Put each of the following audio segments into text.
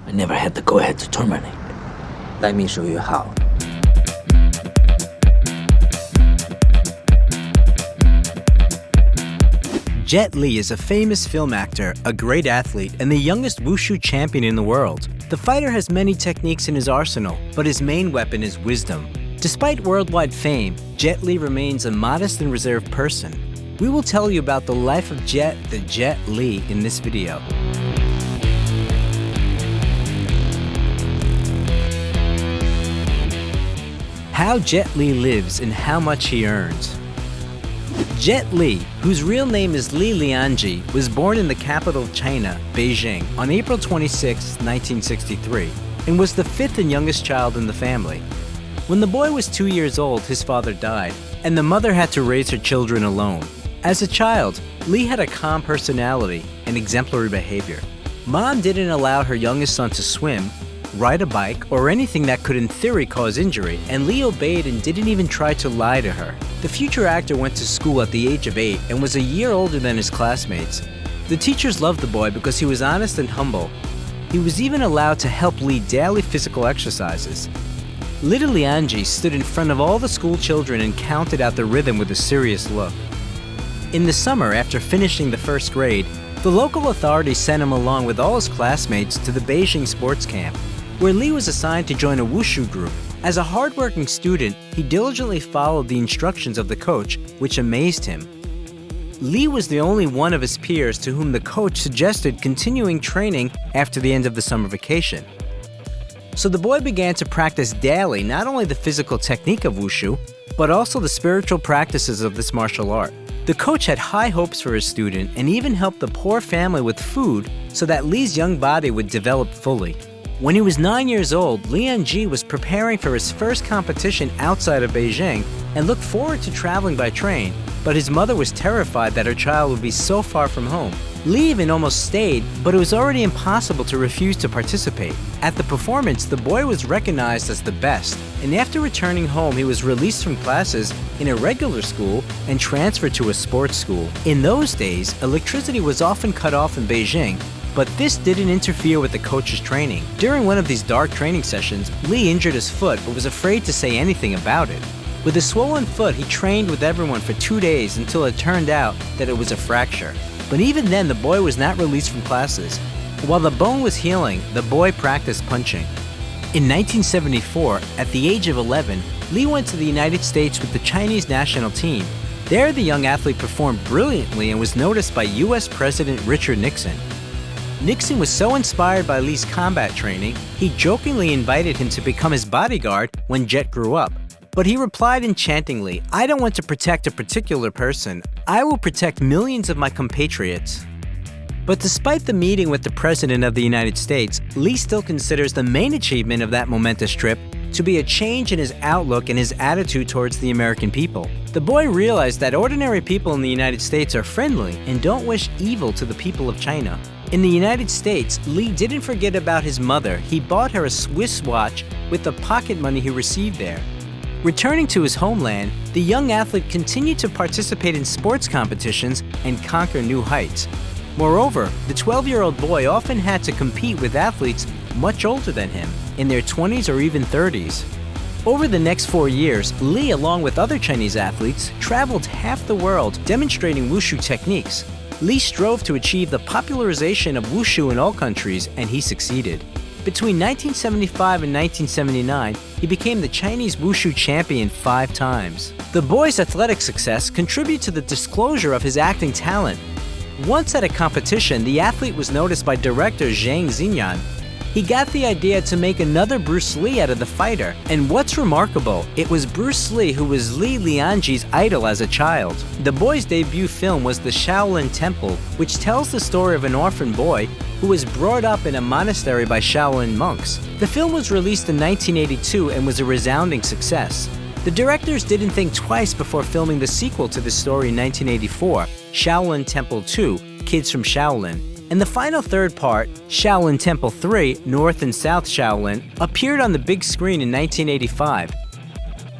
I never had the go-ahead to terminate. Let me show you how. Jet Li is a famous film actor, a great athlete, and the youngest wushu champion in the world. The fighter has many techniques in his arsenal, but his main weapon is wisdom. Despite worldwide fame, Jet Li remains a modest and reserved person. We will tell you about the life of Jet Li in this video. How Jet Li lives and how much he earns. Jet Li, whose real name is Li Lianji, was born in the capital of China, Beijing, on April 26, 1963, and was the fifth and youngest child in the family. When the boy was 2 years old, his father died, and the mother had to raise her children alone. As a child, Li had a calm personality and exemplary behavior. Mom didn't allow her youngest son to swim, ride a bike, or anything that could in theory cause injury, and Li obeyed and didn't even try to lie to her. The future actor went to school at the age of 8 and was a year older than his classmates. The teachers loved the boy because he was honest and humble. He was even allowed to help lead daily physical exercises. Little Lianji stood in front of all the school children and counted out the rhythm with a serious look. In the summer, after finishing the first grade, the local authorities sent him along with all his classmates to the Beijing sports camp, where Li was assigned to join a wushu group. As a hardworking student, he diligently followed the instructions of the coach, which amazed him. Li was the only one of his peers to whom the coach suggested continuing training after the end of the summer vacation. So the boy began to practice daily not only the physical technique of wushu, but also the spiritual practices of this martial art. The coach had high hopes for his student and even helped the poor family with food so that Li's young body would develop fully. When he was 9 years old, Lianji was preparing for his first competition outside of Beijing and looked forward to traveling by train, but his mother was terrified that her child would be so far from home. Li even almost stayed, but it was already impossible to refuse to participate. At the performance, the boy was recognized as the best, and after returning home, he was released from classes in a regular school and transferred to a sports school. In those days, electricity was often cut off in Beijing, but this didn't interfere with the coach's training. During one of these dark training sessions, Li injured his foot but was afraid to say anything about it. With a swollen foot, he trained with everyone for 2 days until it turned out that it was a fracture. But even then, the boy was not released from classes. While the bone was healing, the boy practiced punching. In 1974, at the age of 11, Li went to the United States with the Chinese national team. There, the young athlete performed brilliantly and was noticed by US President Richard Nixon. Nixon was so inspired by Li's combat training, he jokingly invited him to become his bodyguard when Jet grew up. But he replied enchantingly, "I don't want to protect a particular person. I will protect millions of my compatriots." But despite the meeting with the President of the United States, Li still considers the main achievement of that momentous trip to be a change in his outlook and his attitude towards the American people. The boy realized that ordinary people in the United States are friendly and don't wish evil to the people of China. In the United States, Li didn't forget about his mother. He bought her a Swiss watch with the pocket money he received there. Returning to his homeland, the young athlete continued to participate in sports competitions and conquer new heights. Moreover, the 12-year-old boy often had to compete with athletes much older than him, in their 20s or even 30s. Over the next 4 years, Li, along with other Chinese athletes, traveled half the world demonstrating wushu techniques. Li strove to achieve the popularization of wushu in all countries, and he succeeded. Between 1975 and 1979, he became the Chinese wushu champion 5 times. The boy's athletic success contributed to the disclosure of his acting talent. Once at a competition, the athlete was noticed by director Zhang Xinyan. He got the idea to make another Bruce Lee out of the fighter, and what's remarkable, it was Bruce Lee who was Li Lianji's idol as a child. The boy's debut film was The Shaolin Temple, which tells the story of an orphan boy who was brought up in a monastery by Shaolin monks. The film was released in 1982 and was a resounding success. The directors didn't think twice before filming the sequel to the story in 1984, Shaolin Temple 2, Kids from Shaolin. And the final third part, Shaolin Temple 3, North and South Shaolin, appeared on the big screen in 1985.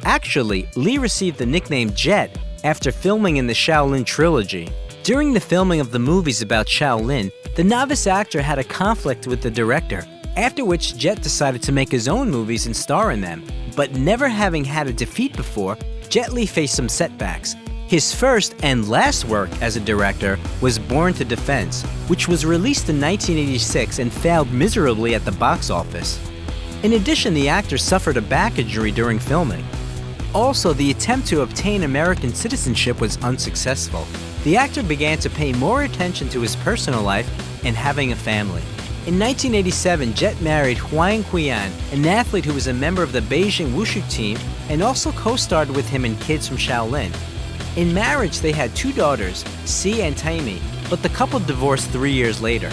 Actually, Li received the nickname Jet after filming in the Shaolin trilogy. During the filming of the movies about Shaolin, the novice actor had a conflict with the director. after which Jet decided to make his own movies and star in them. But never having had a defeat before, Jet Li faced some setbacks. His first and last work as a director was Born to Defense, which was released in 1986 and failed miserably at the box office. In addition, the actor suffered a back injury during filming. Also, the attempt to obtain American citizenship was unsuccessful. The actor began to pay more attention to his personal life and having a family. In 1987, Jet married Huang Qian, an athlete who was a member of the Beijing Wushu team and also co-starred with him in Kids from Shaolin. In marriage, they had 2 daughters, Si and Taimi, but the couple divorced 3 years later.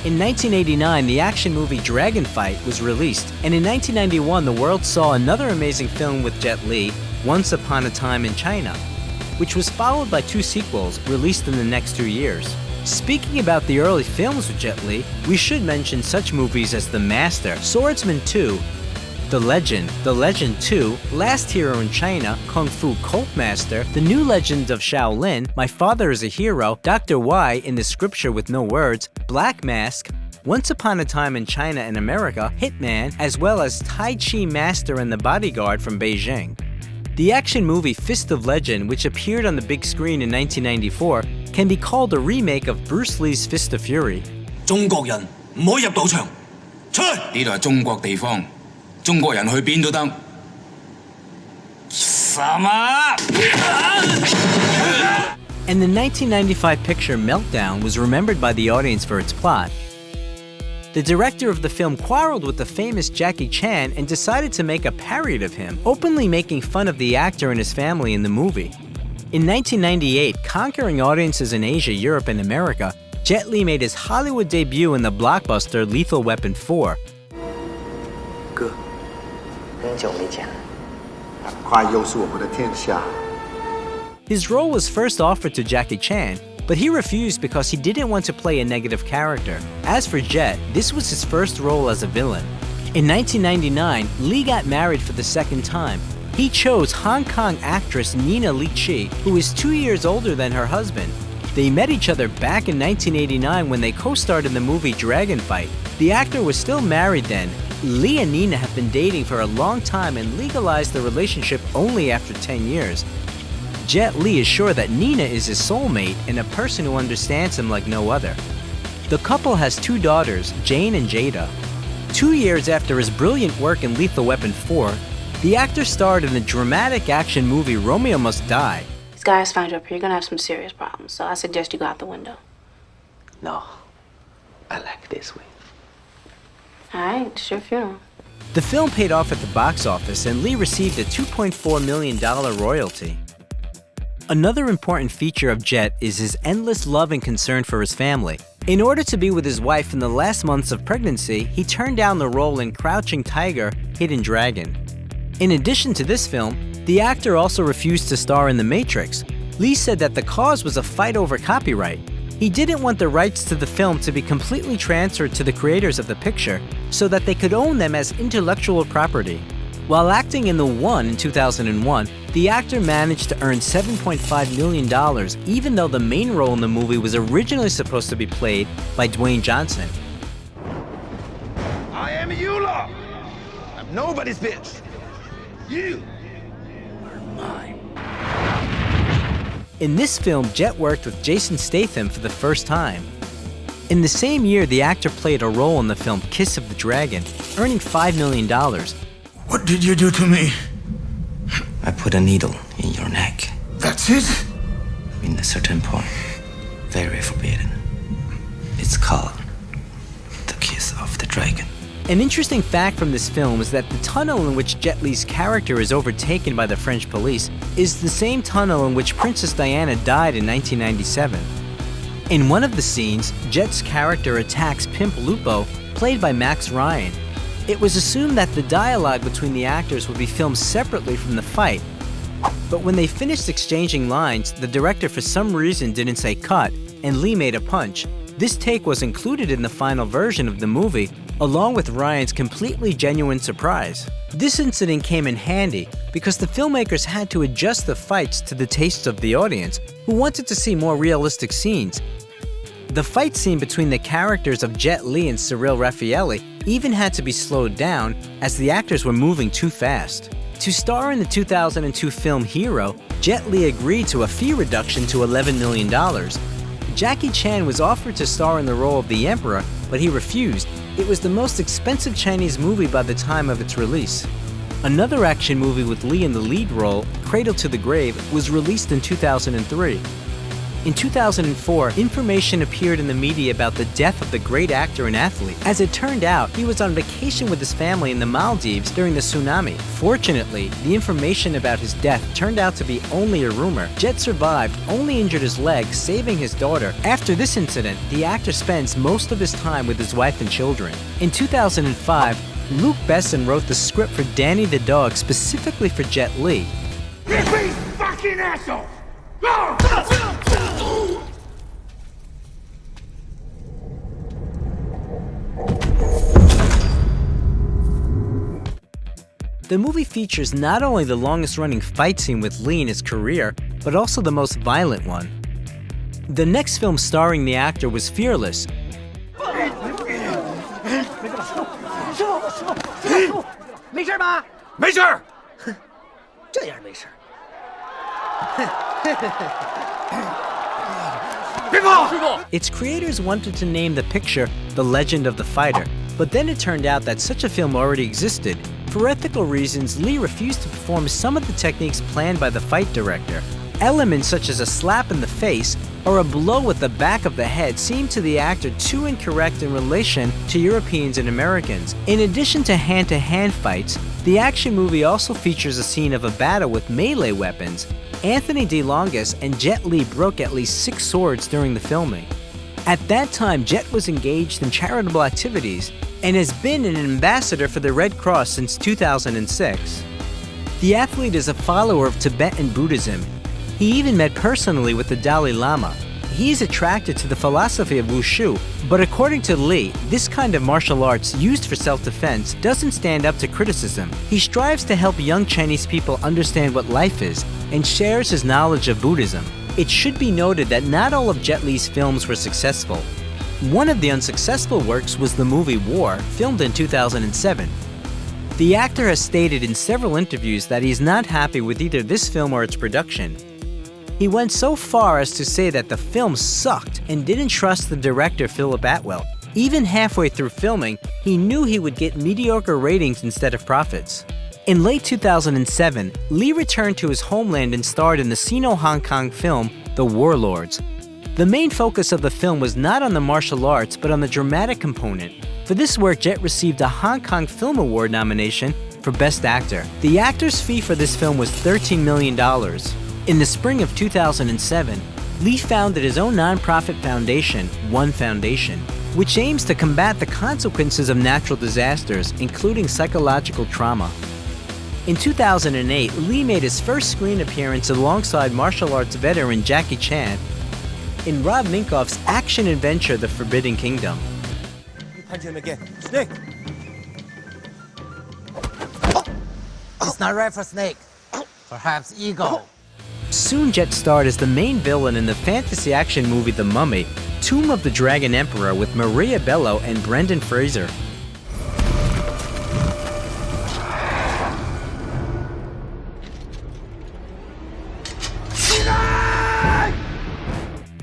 In 1989, the action movie Dragon Fight was released, and in 1991, the world saw another amazing film with Jet Li, Once Upon a Time in China, which was followed by 2 sequels released in the next 2 years. Speaking about the early films with Jet Li, we should mention such movies as The Master, Swordsman 2, The Legend 2, Last Hero in China, Kung Fu Cult Master, The New Legend of Shaolin, My Father is a Hero, Dr. Y in the Scripture with No Words, Black Mask, Once Upon a Time in China and America, Hitman, as well as Tai Chi Master and the Bodyguard from Beijing. The action movie Fist of Legend, which appeared on the big screen in 1994, can be called a remake of Bruce Lee's Fist of Fury. 中國人唔可以入賭場，出去！呢度係中國地方，中國人去邊都得。什麼？ And the 1995 picture Meltdown was remembered by the audience for its plot. The director of the film quarreled with the famous Jackie Chan and decided to make a parody of him, openly making fun of the actor and his family in the movie. In 1998, conquering audiences in Asia, Europe, and America, Jet Li made his Hollywood debut in the blockbuster Lethal Weapon 4. 哥，很久没见了。快又是我们的天下。 His role was first offered to Jackie Chan, but he refused because he didn't want to play a negative character. As for Jet, this was his first role as a villain. In 1999, Lee got married for the second time. He chose Hong Kong actress Nina Li Chi, who is 2 years older than her husband. They met each other back in 1989 when they co-starred in the movie Dragon Fight. The actor was still married then. Lee and Nina have been dating for a long time and legalized the relationship only after 10 years. Jet Li is sure that Nina is his soulmate and a person who understands him like no other. The couple has 2 daughters, Jane and Jada. 2 years after his brilliant work in Lethal Weapon 4, the actor starred in the dramatic action movie Romeo Must Die. These guys find you up here, you're gonna have some serious problems, so I suggest you go out the window. No, I like it this way. Alright, it's your funeral. The film paid off at the box office and Lee received a $2.4 million royalty. Another important feature of Jet is his endless love and concern for his family. In order to be with his wife in the last months of pregnancy, he turned down the role in Crouching Tiger, Hidden Dragon. In addition to this film, the actor also refused to star in The Matrix. Lee said that the cause was a fight over copyright. He didn't want the rights to the film to be completely transferred to the creators of the picture so that they could own them as intellectual property. While acting in The One in 2001, the actor managed to earn $7.5 million, even though the main role in the movie was originally supposed to be played by Dwayne Johnson. I am Eula. I'm nobody's bitch. You are mine. In this film, Jet worked with Jason Statham for the first time. In the same year, the actor played a role in the film Kiss of the Dragon, earning $5 million. What did you do to me? I put a needle in your neck. That's it? In a certain point. Very forbidden. It's called the Kiss of the Dragon. An interesting fact from this film is that the tunnel in which Jet Li's character is overtaken by the French police is the same tunnel in which Princess Diana died in 1997. In one of the scenes, Jet's character attacks Pimp Lupo, played by Max Ryan. It was assumed that the dialogue between the actors would be filmed separately from the fight. But when they finished exchanging lines, the director for some reason didn't say cut, and Lee made a punch. This take was included in the final version of the movie, along with Ryan's completely genuine surprise. This incident came in handy because the filmmakers had to adjust the fights to the tastes of the audience, who wanted to see more realistic scenes. The fight scene between the characters of Jet Li and Cyril Raffaelli even had to be slowed down as the actors were moving too fast. To star in the 2002 film Hero, Jet Li agreed to a fee reduction to $11 million. Jackie Chan was offered to star in the role of the Emperor, but he refused. It was the most expensive Chinese movie by the time of its release. Another action movie with Li in the lead role, Cradle to the Grave, was released in 2003. In 2004, information appeared in the media about the death of the great actor and athlete. As it turned out, he was on vacation with his family in the Maldives during the tsunami. Fortunately, the information about his death turned out to be only a rumor. Jet survived, only injured his leg, saving his daughter. After this incident, the actor spends most of his time with his wife and children. In 2005, Luc Besson wrote the script for Danny the Dog specifically for Jet Li. Give me fucking asshole! The movie features not only the longest-running fight scene with Li in his career, but also the most violent one. The next film starring the actor was Fearless. 没事吧？没事儿。这样没事。别跑！ Its creators wanted to name the picture The Legend of the Fighter, but then it turned out that such a film already existed. For ethical reasons, Li refused to perform some of the techniques planned by the fight director. Elements such as a slap in the face or a blow with the back of the head seemed to the actor too incorrect in relation to Europeans and Americans. In addition to hand-to-hand fights, the action movie also features a scene of a battle with melee weapons. Anthony DeLongis and Jet Li broke at least 6 swords during the filming. At that time, Jet was engaged in charitable activities and has been an ambassador for the Red Cross since 2006. The athlete is a follower of Tibetan Buddhism. He even met personally with the Dalai Lama. He is attracted to the philosophy of Wushu, but according to Li, this kind of martial arts used for self-defense doesn't stand up to criticism. He strives to help young Chinese people understand what life is and shares his knowledge of Buddhism. It should be noted that not all of Jet Li's films were successful. One of the unsuccessful works was the movie War, filmed in 2007. The actor has stated in several interviews that he is not happy with either this film or its production. He went so far as to say that the film sucked and didn't trust the director Philip Atwell. Even halfway through filming, he knew he would get mediocre ratings instead of profits. In late 2007, Li returned to his homeland and starred in the Sino-Hong Kong film The Warlords. The main focus of the film was not on the martial arts but on the dramatic component. For this work, Jet received a Hong Kong Film Award nomination for Best Actor. The actor's fee for this film was $13 million. In the spring of 2007, Li founded his own nonprofit foundation, One Foundation, which aims to combat the consequences of natural disasters, including psychological trauma. In 2008, Li made his first screen appearance alongside martial arts veteran Jackie Chan in Rob Minkoff's action-adventure The Forbidden Kingdom. You punch him again. Snake! It's not right for snake. Perhaps eagle. Soon Jet starred as the main villain in the fantasy action movie The Mummy, Tomb of the Dragon Emperor with Maria Bello and Brendan Fraser.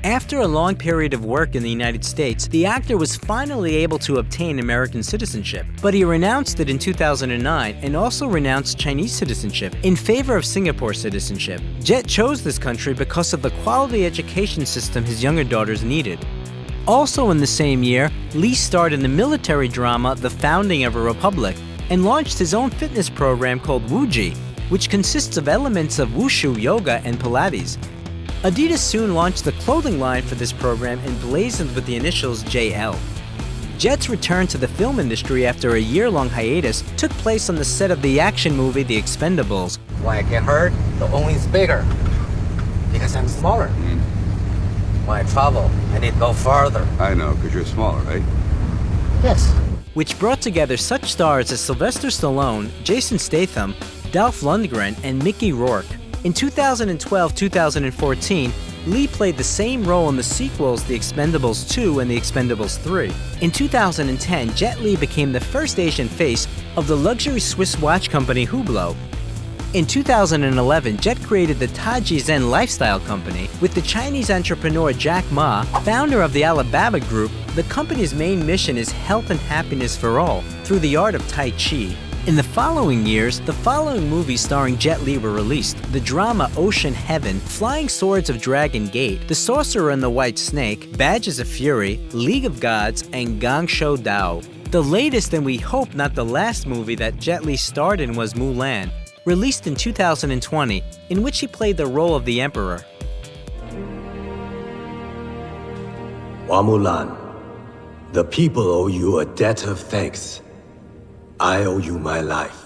After a long period of work in the United States, the actor was finally able to obtain American citizenship, but he renounced it in 2009 and also renounced Chinese citizenship in favor of Singapore citizenship. Jet chose this country because of the quality education system his younger daughters needed. Also in the same year, Li starred in the military drama The Founding of a Republic and launched his own fitness program called Wuji, which consists of elements of Wushu, yoga, and Pilates. Adidas soon launched the clothing line for this program emblazoned with the initials JL. Jet's return to the film industry after a year-long hiatus took place on the set of the action movie The Expendables. When I get hurt, the only is bigger. Because I'm smaller. When I travel, I need to go farther. I know, because you're smaller, right? Yes. Which brought together such stars as Sylvester Stallone, Jason Statham, Dolph Lundgren, and Mickey Rourke. In 2012-2014, Li played the same role in the sequels The Expendables 2 and The Expendables 3. In 2010, Jet Li became the first Asian face of the luxury Swiss watch company Hublot. In 2011, Jet created the Taji Zen lifestyle company with the Chinese entrepreneur Jack Ma, founder of the Alibaba Group. The company's main mission is health and happiness for all through the art of Tai Chi. In the following years, the following movies starring Jet Li were released: the drama Ocean Heaven, Flying Swords of Dragon Gate, The Sorcerer and the White Snake, Badges of Fury, League of Gods, and Gangshou Dao. The latest and we hope not the last movie that Jet Li starred in was Mulan, released in 2020, in which he played the role of the Emperor. Mulan, the people owe you a debt of thanks. I owe you my life.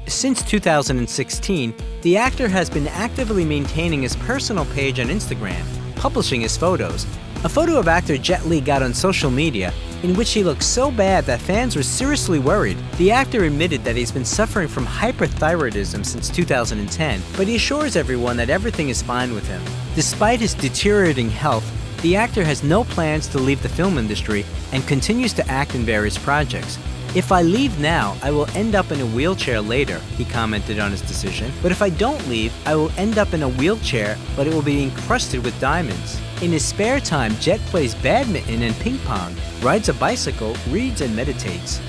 Since 2016, the actor has been actively maintaining his personal page on Instagram, publishing his photos. A photo of actor Jet Li got on social media in which he looked so bad that fans were seriously worried. The actor admitted that he's been suffering from hyperthyroidism since 2010, but he assures everyone that everything is fine with him. Despite his deteriorating health, the actor has no plans to leave the film industry and continues to act in various projects. "If I leave now, I will end up in a wheelchair later," he commented on his decision. "But if I don't leave, I will end up in a wheelchair, but it will be encrusted with diamonds." In his spare time, Jet plays badminton and ping pong, rides a bicycle, reads, and meditates.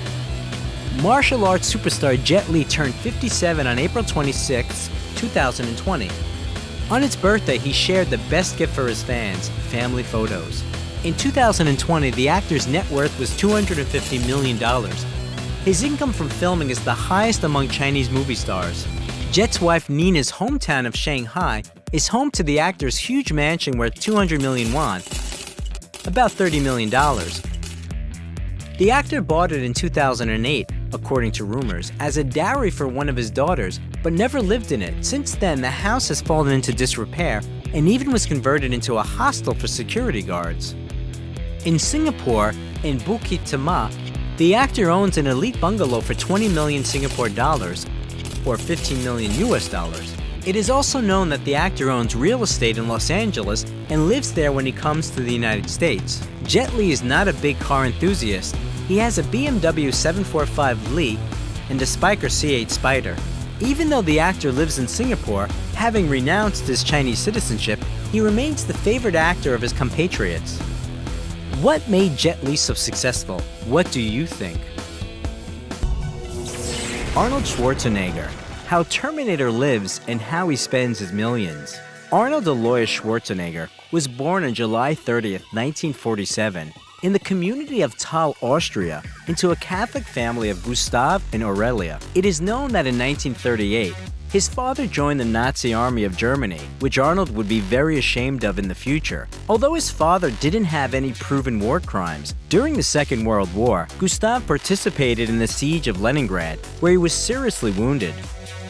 Martial arts superstar Jet Li turned 57 on April 26, 2020. On his birthday, he shared the best gift for his fans: family photos. In 2020, the actor's net worth was $250 million. His income from filming is the highest among Chinese movie stars. Jet's wife Nina's hometown of Shanghai is home to the actor's huge mansion worth 200 million won, about $30 million. The actor bought it in 2008, according to rumors, as a dowry for one of his daughters, but never lived in it. Since then, the house has fallen into disrepair and even was converted into a hostel for security guards. In Singapore, in Bukit Timah, the actor owns an elite bungalow for 20 million Singapore dollars, or 15 million US dollars. It is also known that the actor owns real estate in Los Angeles and lives there when he comes to the United States. Jet Li is not a big car enthusiast. He has a BMW 745 Li and a Spyker C8 Spider. Even though the actor lives in Singapore, having renounced his Chinese citizenship, he remains the favorite actor of his compatriots. What made Jet Li so successful? What do you think? Arnold Schwarzenegger. How Terminator lives and how he spends his millions. Arnold Aloysius Schwarzenegger was born on July 30th, 1947, in the community of Thal, Austria, into a Catholic family of Gustav and Aurelia. It is known that in 1938, his father joined the Nazi army of Germany, which Arnold would be very ashamed of in the future. Although his father didn't have any proven war crimes, during the Second World War, Gustav participated in the siege of Leningrad, where he was seriously wounded.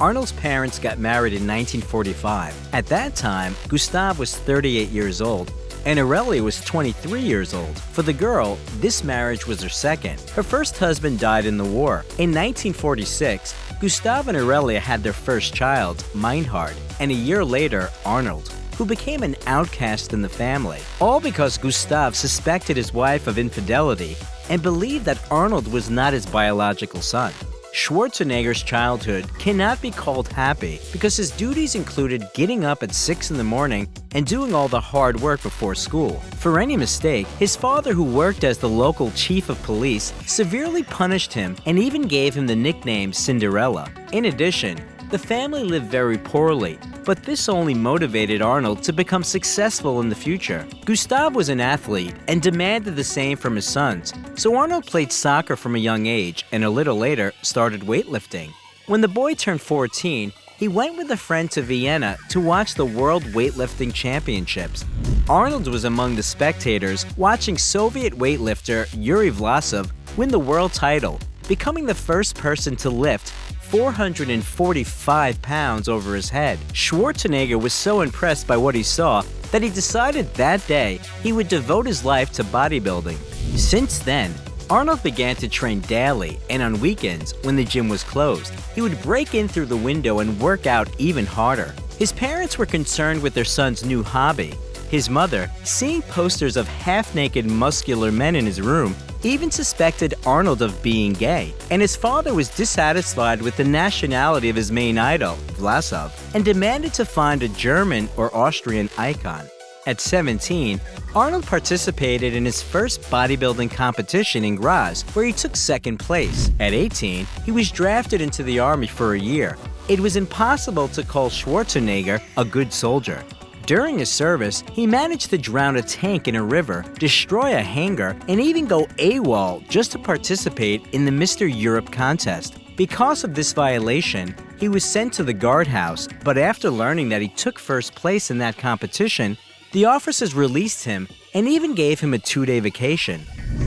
Arnold's parents got married in 1945. At that time, Gustav was 38 years old, and Aurelia was 23 years old. For the girl, this marriage was her second. Her first husband died in the war. In 1946, Gustav and Aurelia had their first child, Meinhard, and a year later, Arnold, who became an outcast in the family. All because Gustav suspected his wife of infidelity and believed that Arnold was not his biological son. Schwarzenegger's childhood cannot be called happy because his duties included getting up at 6 in the morning and doing all the hard work before school. For any mistake, his father, who worked as the local chief of police, severely punished him and even gave him the nickname Cinderella. In addition, the family lived very poorly, but this only motivated Arnold to become successful in the future. Gustav was an athlete and demanded the same from his sons, so Arnold played soccer from a young age and a little later started weightlifting. When the boy turned 14, he went with a friend to Vienna to watch the World Weightlifting Championships. Arnold was among the spectators watching Soviet weightlifter Yuri Vlasov win the world title, becoming the first person to lift 445 pounds over his head. Schwarzenegger was so impressed by what he saw that he decided that day he would devote his life to bodybuilding. Since then, Arnold began to train daily, and on weekends, when the gym was closed, he would break in through the window and work out even harder. His parents were concerned with their son's new hobby, His mother, seeing posters of half-naked muscular men in his room, even suspected Arnold of being gay, and his father was dissatisfied with the nationality of his main idol, Vlasov, and demanded to find a German or Austrian icon. At 17, Arnold participated in his first bodybuilding competition in Graz, where he took second place. At 18, he was drafted into the army for a year. It was impossible to call Schwarzenegger a good soldier. During his service, he managed to drown a tank in a river, destroy a hangar, and even go AWOL just to participate in the Mr. Europe contest. Because of this violation, he was sent to the guardhouse, but after learning that he took first place in that competition, the officers released him and even gave him a 2-day vacation.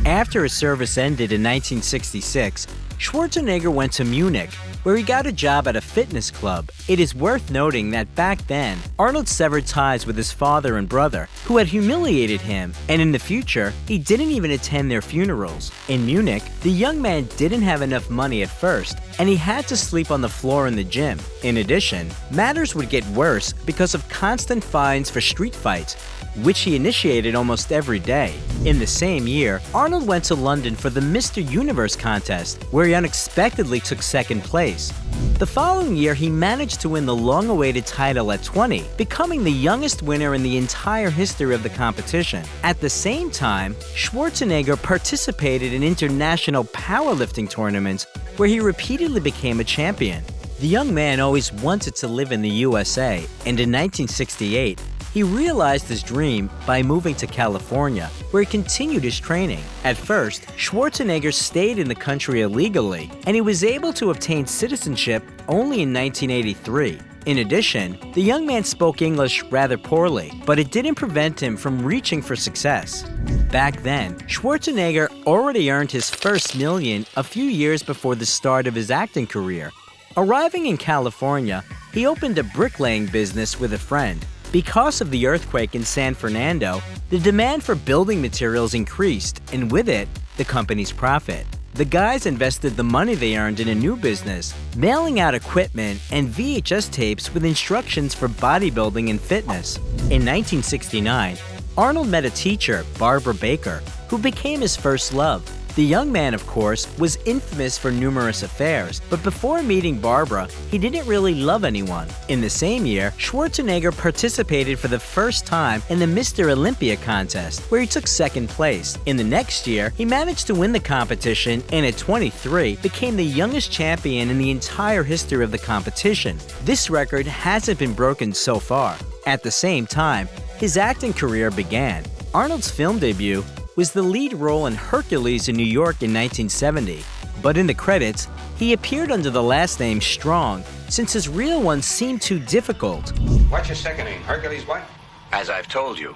After his service ended in 1966, Schwarzenegger went to Munich, where he got a job at a fitness club. It is worth noting that back then, Arnold severed ties with his father and brother, who had humiliated him, and in the future, he didn't even attend their funerals. In Munich, the young man didn't have enough money at first, and he had to sleep on the floor in the gym. In addition, matters would get worse because of constant fines for street fights, which he initiated almost every day. In the same year, Arnold went to London for the Mr. Universe contest, where he unexpectedly took second place. The following year, he managed to win the long-awaited title at 20, becoming the youngest winner in the entire history of the competition. At the same time, Schwarzenegger participated in international powerlifting tournaments, where he repeatedly became a champion. The young man always wanted to live in the USA, and in 1968, he realized his dream by moving to California, where he continued his training. At first, Schwarzenegger stayed in the country illegally, and he was able to obtain citizenship only in 1983. In addition, the young man spoke English rather poorly, but it didn't prevent him from reaching for success. Back then, Schwarzenegger already earned his first million a few years before the start of his acting career. Arriving in California, he opened a bricklaying business with a friend. Because of the earthquake in San Fernando, the demand for building materials increased, and with it, the company's profit. The guys invested the money they earned in a new business, mailing out equipment and VHS tapes with instructions for bodybuilding and fitness. In 1969, Arnold met a teacher, Barbara Baker, who became his first love. The young man, of course, was infamous for numerous affairs, but before meeting Barbara, he didn't really love anyone. In the same year, Schwarzenegger participated for the first time in the Mr. Olympia contest, where he took second place. In the next year, he managed to win the competition and at 23, became the youngest champion in the entire history of the competition. This record hasn't been broken so far. At the same time, his acting career began. Arnold's film debut was the lead role in Hercules in New York in 1970, but in the credits, he appeared under the last name Strong, since his real one seemed too difficult. What's your second name? Hercules what? As I've told you,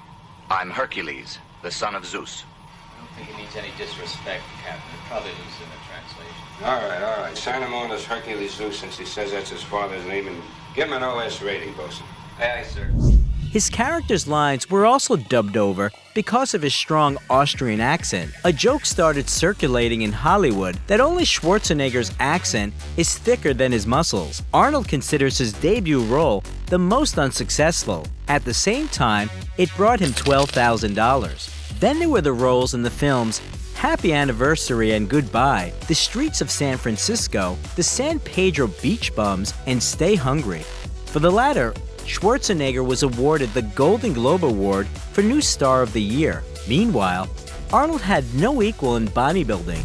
I'm Hercules, the son of Zeus. I don't think it needs any disrespect, Captain. It probably loses in the translation. All right. Sign him on as Hercules Zeus since he says that's his father's name, and give him an OS rating, bosun. Aye, sir. His character's lines were also dubbed over because of his strong Austrian accent. A joke started circulating in Hollywood that only Schwarzenegger's accent is thicker than his muscles. Arnold considers his debut role the most unsuccessful. At the same time, it brought him $12,000. Then there were the roles in the films Happy Anniversary and Goodbye, The Streets of San Francisco, The San Pedro Beach Bums, and Stay Hungry. For the latter, Schwarzenegger was awarded the Golden Globe Award for New Star of the Year. Meanwhile, Arnold had no equal in bodybuilding.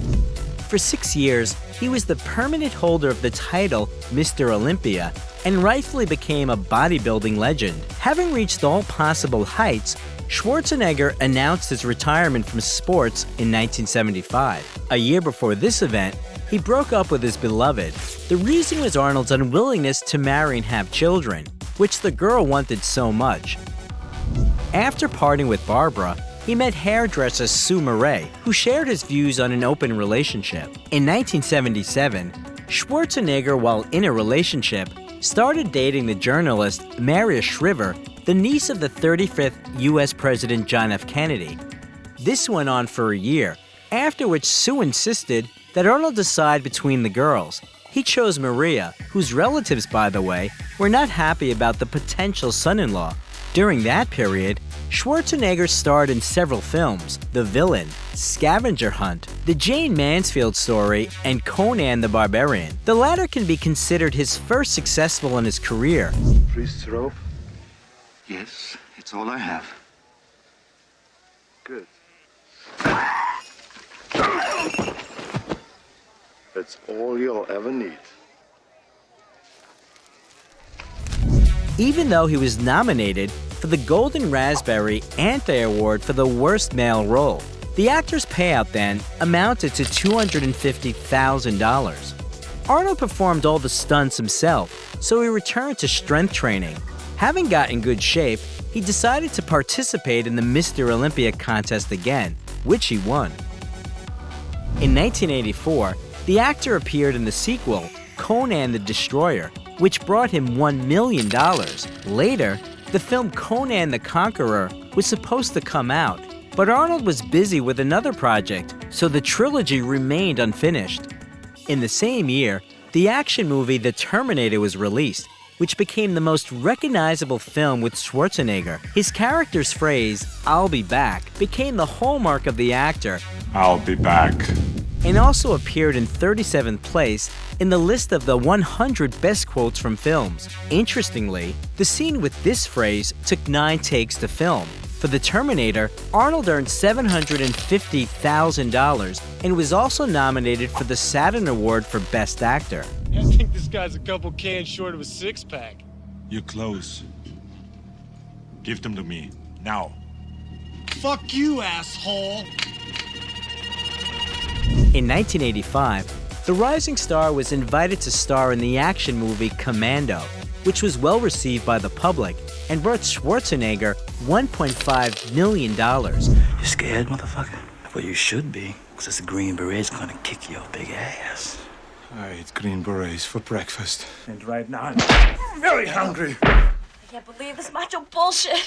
For 6 years, he was the permanent holder of the title Mr. Olympia and rightfully became a bodybuilding legend. Having reached all possible heights, Schwarzenegger announced his retirement from sports in 1975. A year before this event, he broke up with his beloved. The reason was Arnold's unwillingness to marry and have children, which the girl wanted so much. After parting with Barbara, he met hairdresser Sue Murray, who shared his views on an open relationship. In 1977, Schwarzenegger, while in a relationship, started dating the journalist Maria Shriver, the niece of the 35th U.S. President John F. Kennedy. This went on for a year, after which Sue insisted that Arnold decide between the girls. He chose Maria, whose relatives, by the way, were not happy about the potential son-in-law. During that period, Schwarzenegger starred in several films: The Villain, Scavenger Hunt, The Jane Mansfield Story, and Conan the Barbarian. The latter can be considered his first successful in his career. Priest's robe? Yes, it's all I have. Good. That's all you'll ever need. Even though he was nominated for the Golden Raspberry Anti-Award for the Worst Male Role, the actor's payout then amounted to $250,000. Arnold performed all the stunts himself, so he returned to strength training. Having got in good shape, he decided to participate in the Mr. Olympia contest again, which he won. In 1984, the actor appeared in the sequel, Conan the Destroyer, which brought him $1 million. Later, the film Conan the Conqueror was supposed to come out, but Arnold was busy with another project, so the trilogy remained unfinished. In the same year, the action movie The Terminator was released, which became the most recognizable film with Schwarzenegger. His character's phrase, "I'll be back," became the hallmark of the actor. I'll be back. And also appeared in 37th place in the list of the 100 best quotes from films. Interestingly, the scene with this phrase took 9 takes to film. For The Terminator, Arnold earned $750,000 and was also nominated for the Saturn Award for Best Actor. I think this guy's a couple cans short of a six-pack. You're close. Give them to me, now. Fuck you, asshole! In 1985, the rising star was invited to star in the action movie Commando, which was well received by the public and brought Schwarzenegger $1.5 million. You scared, motherfucker? Well, you should be, because this Green Beret's gonna kick your big ass. I ate Green Berets for breakfast. And right now, I'm very hungry. I can't believe this macho bullshit.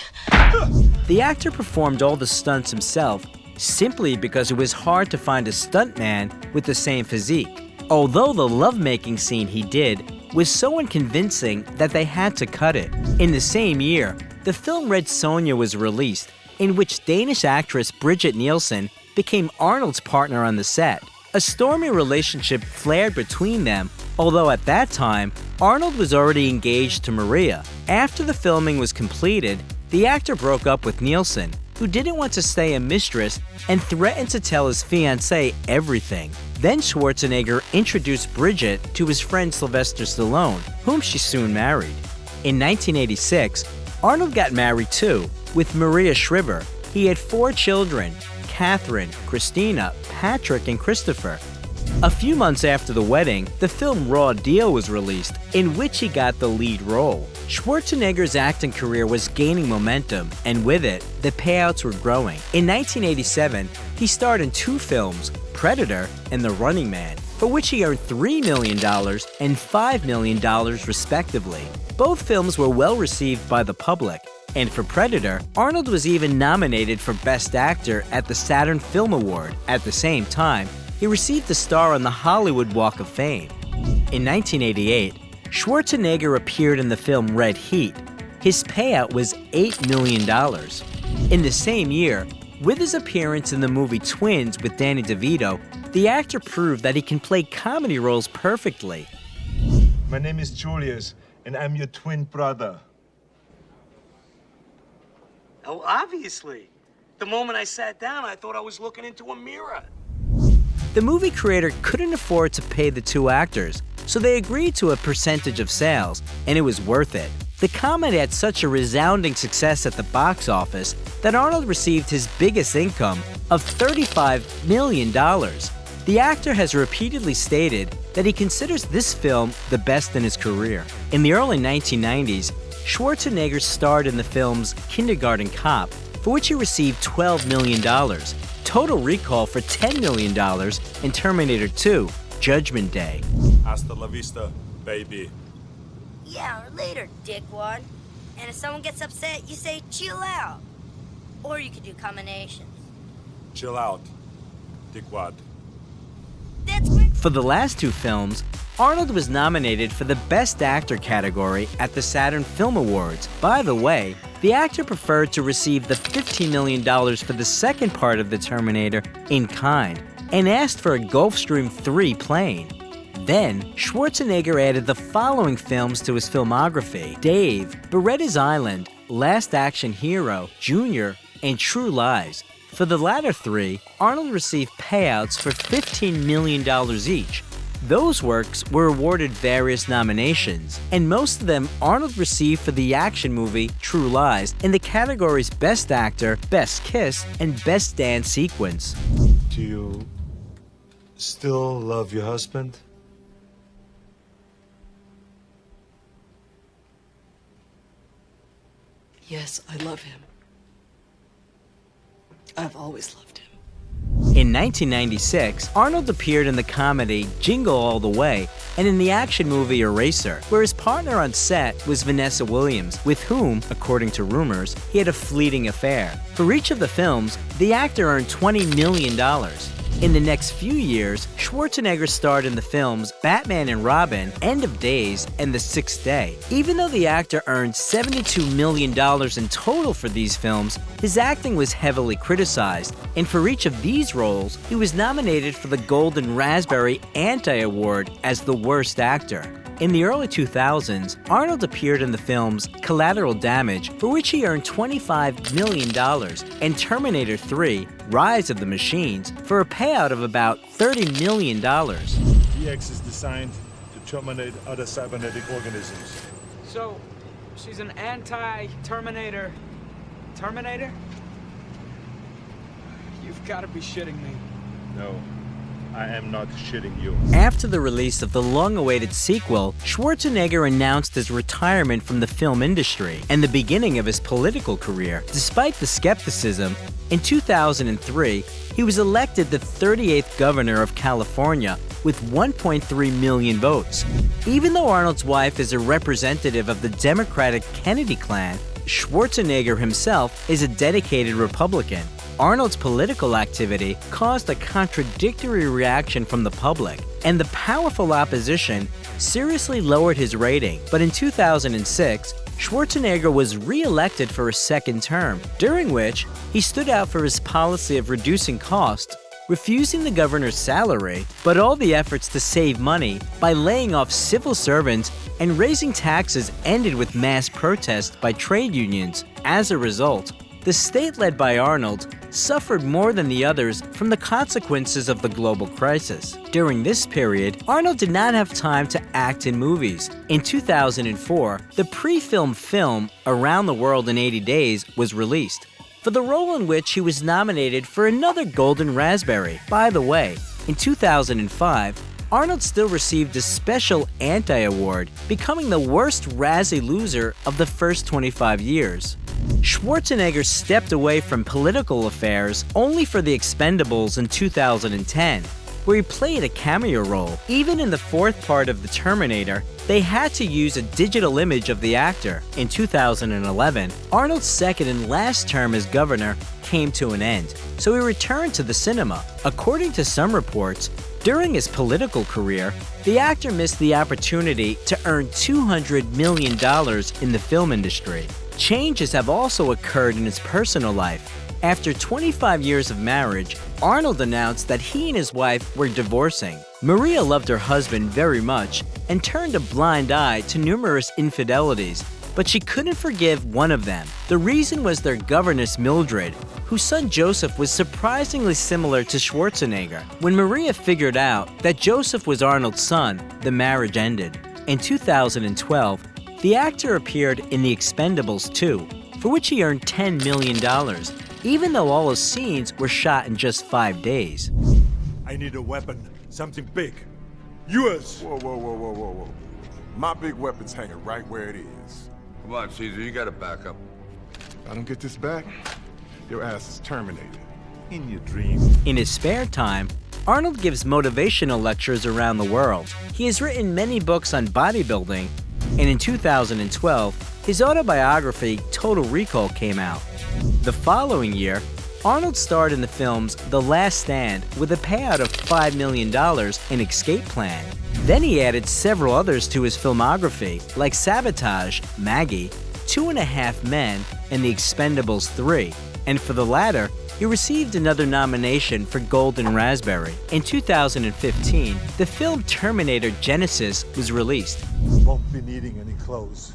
The actor performed all the stunts himself, simply because it was hard to find a stuntman with the same physique. Although the lovemaking scene he did was so unconvincing that they had to cut it. In the same year, the film Red Sonja was released, in which Danish actress Brigitte Nielsen became Arnold's partner on the set. A stormy relationship flared between them, although at that time, Arnold was already engaged to Maria. After the filming was completed, the actor broke up with Nielsen, who didn't want to stay a mistress and threatened to tell his fiancée everything. Then Schwarzenegger introduced Bridget to his friend Sylvester Stallone, whom she soon married. In 1986, Arnold got married too, with Maria Shriver. He had 4 children: Catherine, Christina, Patrick, and Christopher. A few months after the wedding, the film Raw Deal was released, in which he got the lead role. Schwarzenegger's acting career was gaining momentum, and with it, the payouts were growing. In 1987, he starred in 2 films, Predator and The Running Man, for which he earned $3 million and $5 million respectively. Both films were well received by the public, and for Predator, Arnold was even nominated for Best Actor at the Saturn Film Award. At the same time, he received a star on the Hollywood Walk of Fame. In 1988, Schwarzenegger appeared in the film Red Heat. His payout was $8 million. In the same year, with his appearance in the movie Twins with Danny DeVito, the actor proved that he can play comedy roles perfectly. My name is Julius, and I'm your twin brother. Oh, obviously. The moment I sat down, I thought I was looking into a mirror. The movie creator couldn't afford to pay the 2 actors, so they agreed to a percentage of sales, and it was worth it. The comedy had such a resounding success at the box office that Arnold received his biggest income of $35 million. The actor has repeatedly stated that he considers this film the best in his career. In the early 1990s, Schwarzenegger starred in the films Kindergarten Cop, for which he received $12 million, Total Recall for $10 million, and Terminator 2, Judgment Day. Hasta la vista, baby. Yeah, or later, dickwad. And if someone gets upset, you say, chill out. Or you could do combinations. Chill out, dickwad. That's great. For the last 2 films, Arnold was nominated for the Best Actor category at the Saturn Film Awards. By the way, the actor preferred to receive the $15 million for the second part of the Terminator in kind and asked for a Gulfstream III plane. Then, Schwarzenegger added the following films to his filmography: Dave, Beretta's Island, Last Action Hero, Junior, and True Lies. For the latter three, Arnold received payouts for $15 million each. Those works were awarded various nominations, and most of them Arnold received for the action movie True Lies in the categories Best Actor, Best Kiss, and Best Dance Sequence. Do you still love your husband? Yes, I love him. I've always loved him. In 1996, Arnold appeared in the comedy Jingle All the Way and in the action movie Eraser, where his partner on set was Vanessa Williams, with whom, according to rumors, he had a fleeting affair. For each of the films, the actor earned $20 million. In the next few years, Schwarzenegger starred in the films Batman and Robin, End of Days, and The Sixth Day. Even though the actor earned $72 million in total for these films, his acting was heavily criticized, and for each of these roles, he was nominated for the Golden Raspberry Anti-Award as the worst actor. In the early 2000s, Arnold appeared in the films Collateral Damage, for which he earned $25 million, and Terminator 3, Rise of the Machines, for a payout of about $30 million. EX is designed to terminate other cybernetic organisms. So, she's an anti-Terminator... Terminator? You've got to be shitting me. No, I am not shitting you. After the release of the long-awaited sequel, Schwarzenegger announced his retirement from the film industry and the beginning of his political career. Despite the skepticism, in 2003, he was elected the 38th governor of California with 1.3 million votes. Even though Arnold's wife is a representative of the Democratic Kennedy clan, Schwarzenegger himself is a dedicated Republican. Arnold's political activity caused a contradictory reaction from the public, and the powerful opposition seriously lowered his rating. But in 2006, Schwarzenegger was re-elected for a second term, during which he stood out for his policy of reducing costs, refusing the governor's salary, but all the efforts to save money by laying off civil servants and raising taxes ended with mass protests by trade unions. As a result, the state led by Arnold suffered more than the others from the consequences of the global crisis. During this period, Arnold did not have time to act in movies. In 2004, the pre-film film Around the World in 80 Days was released, for the role in which he was nominated for another Golden Raspberry. By the way, in 2005, Arnold still received a special anti-award, becoming the worst Razzie loser of the first 25 years. Schwarzenegger stepped away from political affairs only for The Expendables in 2010, where he played a cameo role. Even in the fourth part of The Terminator, they had to use a digital image of the actor. In 2011, Arnold's second and last term as governor came to an end, so he returned to the cinema. According to some reports, during his political career, the actor missed the opportunity to earn $200 million in the film industry. Changes have also occurred in his personal life. After 25 years of marriage, Arnold announced that he and his wife were divorcing. Maria loved her husband very much and turned a blind eye to numerous infidelities, but she couldn't forgive one of them. The reason was their governess Mildred, whose son Joseph was surprisingly similar to Schwarzenegger. When Maria figured out that Joseph was Arnold's son, the marriage ended. In 2012, the actor appeared in The Expendables 2, for which he earned $10 million, even though all his scenes were shot in just 5 days. I need a weapon, something big. Yours! Whoa, whoa, whoa, whoa, whoa, whoa. My big weapon's hanging right where it is. Come on, Caesar, you gotta back up. If I don't get this back, your ass is terminated. In your dream. In his spare time, Arnold gives motivational lectures around the world. He has written many books on bodybuilding, and in 2012, his autobiography, Total Recall, came out. The following year, Arnold starred in the films The Last Stand with a payout of $5 million and Escape Plan. Then he added several others to his filmography, like Sabotage, Maggie, 2.5 Men, and The Expendables 3, and for the latter, he received another nomination for Golden Raspberry. In 2015, the film Terminator Genesis was released. Won't be needing any clothes.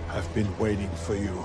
I've been waiting for you.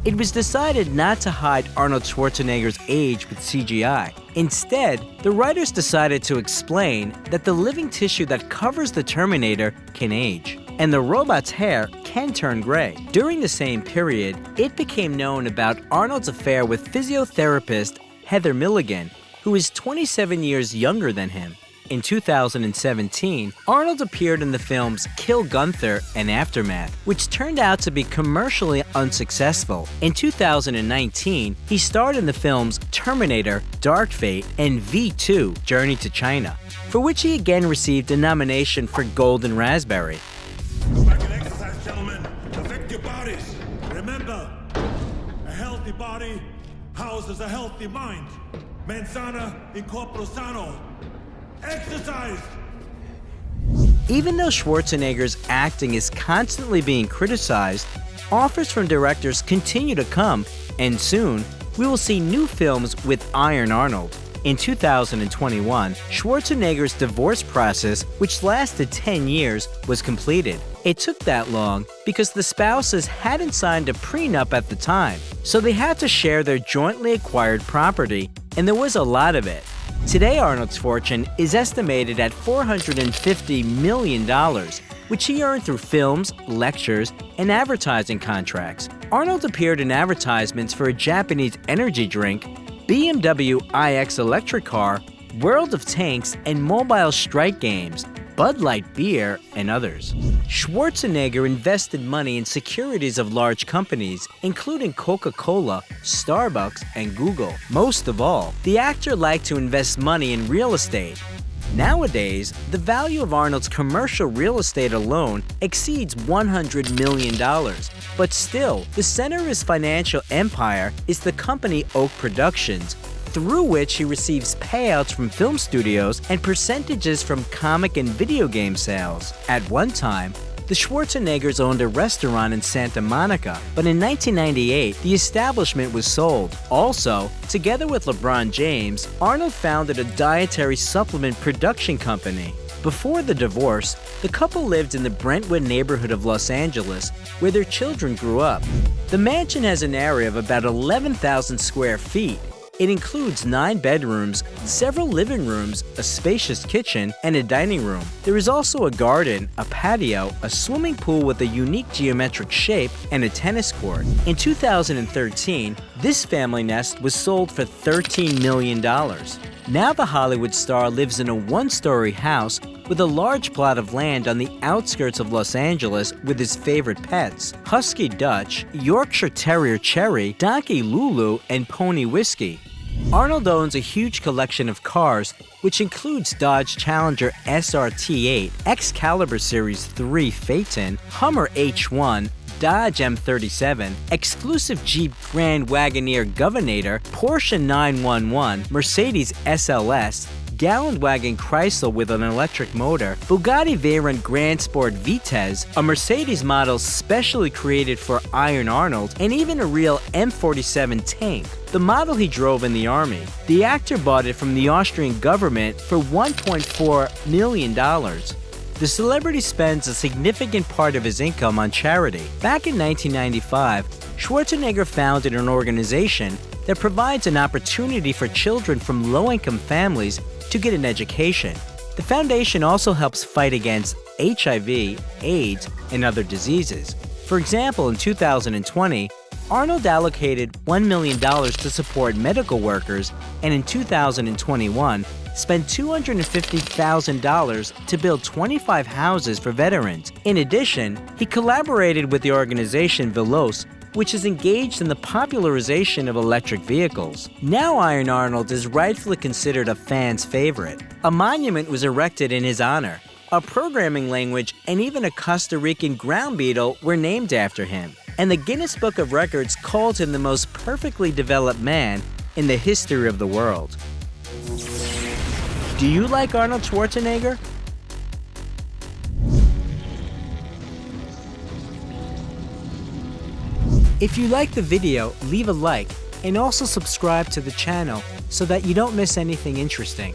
It was decided not to hide Arnold Schwarzenegger's age with CGI. Instead, the writers decided to explain that the living tissue that covers the Terminator can age, and the robot's hair can turn gray. During the same period, it became known about Arnold's affair with physiotherapist Heather Milligan, who is 27 years younger than him. In 2017, Arnold appeared in the films Kill Gunther and Aftermath, which turned out to be commercially unsuccessful. In 2019, he starred in the films Terminator, Dark Fate, and V2, Journey to China, for which he again received a nomination for Golden Raspberry. Go back and exercise, gentlemen. Affect your bodies. Remember, a healthy body houses a healthy mind. Mens sana in corpore sano. Exercise! Even though Schwarzenegger's acting is constantly being criticized, offers from directors continue to come, and soon, we will see new films with Iron Arnold. In 2021, Schwarzenegger's divorce process, which lasted 10 years, was completed. It took that long because the spouses hadn't signed a prenup at the time, so they had to share their jointly acquired property, and there was a lot of it. Today, Arnold's fortune is estimated at $450 million, which he earned through films, lectures, and advertising contracts. Arnold appeared in advertisements for a Japanese energy drink, BMW iX electric car, World of Tanks, and mobile strike games, Bud Light beer, and others. Schwarzenegger invested money in securities of large companies, including Coca-Cola, Starbucks, and Google. Most of all, the actor liked to invest money in real estate. Nowadays, the value of Arnold's commercial real estate alone exceeds $100 million. But still, the center of his financial empire is the company Oak Productions, through which he receives payouts from film studios and percentages from comic and video game sales. At one time, the Schwarzeneggers owned a restaurant in Santa Monica, but in 1998, the establishment was sold. Also, together with LeBron James, Arnold founded a dietary supplement production company. Before the divorce, the couple lived in the Brentwood neighborhood of Los Angeles, where their children grew up. The mansion has an area of about 11,000 square feet. It includes 9 bedrooms, several living rooms, a spacious kitchen, and a dining room. There is also a garden, a patio, a swimming pool with a unique geometric shape, and a tennis court. In 2013, this family nest was sold for $13 million. Now the Hollywood star lives in a 1-story house with a large plot of land on the outskirts of Los Angeles with his favorite pets, Husky Dutch, Yorkshire Terrier Cherry, Donkey Lulu, and Pony Whiskey. Arnold owns a huge collection of cars, which includes Dodge Challenger SRT8, Excalibur Series 3 Phaeton, Hummer H1, Dodge M37, exclusive Jeep Grand Wagoneer Governator, Porsche 911, Mercedes SLS, Gallon Wagon Chrysler with an electric motor, Bugatti Veyron Grand Sport Vitesse, a Mercedes model specially created for Iron Arnold, and even a real M47 tank, the model he drove in the army. The actor bought it from the Austrian government for $1.4 million. The celebrity spends a significant part of his income on charity. Back in 1995, Schwarzenegger founded an organization that provides an opportunity for children from low-income families to get an education. The foundation also helps fight against HIV, AIDS, and other diseases. For example, in 2020, Arnold allocated $1 million to support medical workers, and in 2021, spent $250,000 to build 25 houses for veterans. In addition, he collaborated with the organization Veloce, which is engaged in the popularization of electric vehicles. Now Iron Arnold is rightfully considered a fan's favorite. A monument was erected in his honor. A programming language and even a Costa Rican ground beetle were named after him. And the Guinness Book of Records calls him the most perfectly developed man in the history of the world. Do you like Arnold Schwarzenegger? If you like the video, leave a like and also subscribe to the channel so that you don't miss anything interesting.